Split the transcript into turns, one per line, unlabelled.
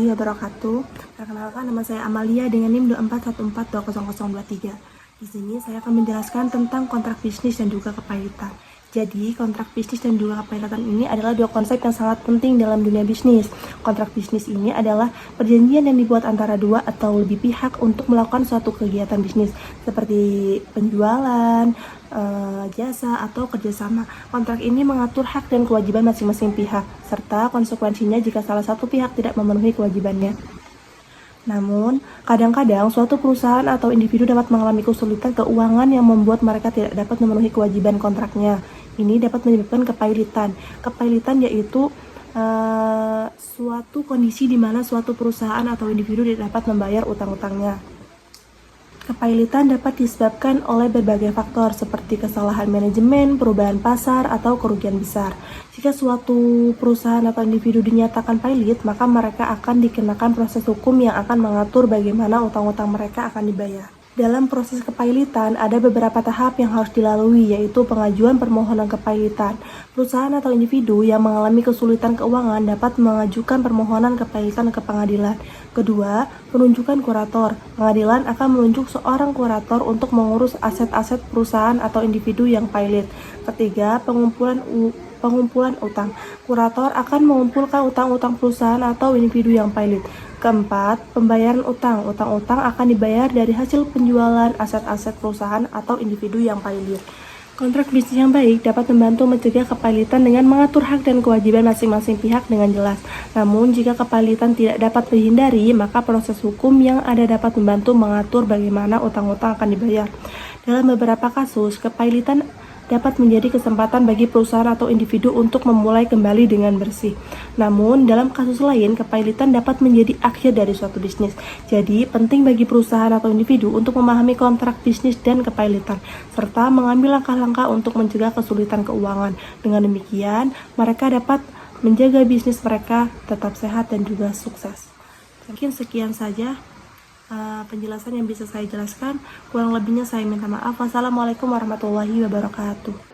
warahmatullahi wabarakatuh. Perkenalkan, nama saya Amalia dengan NIM 2414200023. Di sini saya akan menjelaskan tentang kontrak bisnis dan juga kepailitan. Jadi, kontrak bisnis dan juga kepailitan ini adalah dua konsep yang sangat penting dalam dunia bisnis. Kontrak bisnis ini adalah perjanjian yang dibuat antara dua atau lebih pihak untuk melakukan suatu kegiatan bisnis, seperti penjualan, jasa, atau kerjasama. Kontrak ini mengatur hak dan kewajiban masing-masing pihak, serta konsekuensinya jika salah satu pihak tidak memenuhi kewajibannya. Namun, kadang-kadang suatu perusahaan atau individu dapat mengalami kesulitan keuangan yang membuat mereka tidak dapat memenuhi kewajiban kontraknya. Ini dapat menyebabkan kepailitan. Kepailitan yaitu suatu kondisi di mana suatu perusahaan atau individu tidak dapat membayar utang-utangnya. Kepailitan dapat disebabkan oleh berbagai faktor seperti kesalahan manajemen, perubahan pasar, atau kerugian besar. Jika suatu perusahaan atau individu dinyatakan pailit, maka mereka akan dikenakan proses hukum yang akan mengatur bagaimana utang-utang mereka akan dibayar. Dalam proses kepailitan, ada beberapa tahap yang harus dilalui, yaitu pengajuan permohonan kepailitan. Perusahaan atau individu yang mengalami kesulitan keuangan dapat mengajukan permohonan kepailitan ke pengadilan. Kedua, penunjukan kurator. Pengadilan akan menunjuk seorang kurator untuk mengurus aset-aset perusahaan atau individu yang pailit. Ketiga, pengumpulan utang. Kurator akan mengumpulkan utang-utang perusahaan atau individu yang pailit. Keempat, pembayaran utang. Utang-utang akan dibayar dari hasil penjualan aset-aset perusahaan atau individu yang pailit. Kontrak bisnis yang baik dapat membantu mencegah kepailitan dengan mengatur hak dan kewajiban masing-masing pihak dengan jelas. Namun, jika kepailitan tidak dapat dihindari, maka proses hukum yang ada dapat membantu mengatur bagaimana utang-utang akan dibayar. Dalam beberapa kasus, kepailitan dapat menjadi kesempatan bagi perusahaan atau individu untuk memulai kembali dengan bersih. Namun, dalam kasus lain, kepailitan dapat menjadi akhir dari suatu bisnis. Jadi, penting bagi perusahaan atau individu untuk memahami kontrak bisnis dan kepailitan, serta mengambil langkah-langkah untuk mencegah kesulitan keuangan. Dengan demikian, mereka dapat menjaga bisnis mereka tetap sehat dan juga sukses. Mungkin sekian saja penjelasan yang bisa saya jelaskan. Kurang lebihnya saya minta maaf. Wassalamualaikum warahmatullahi wabarakatuh.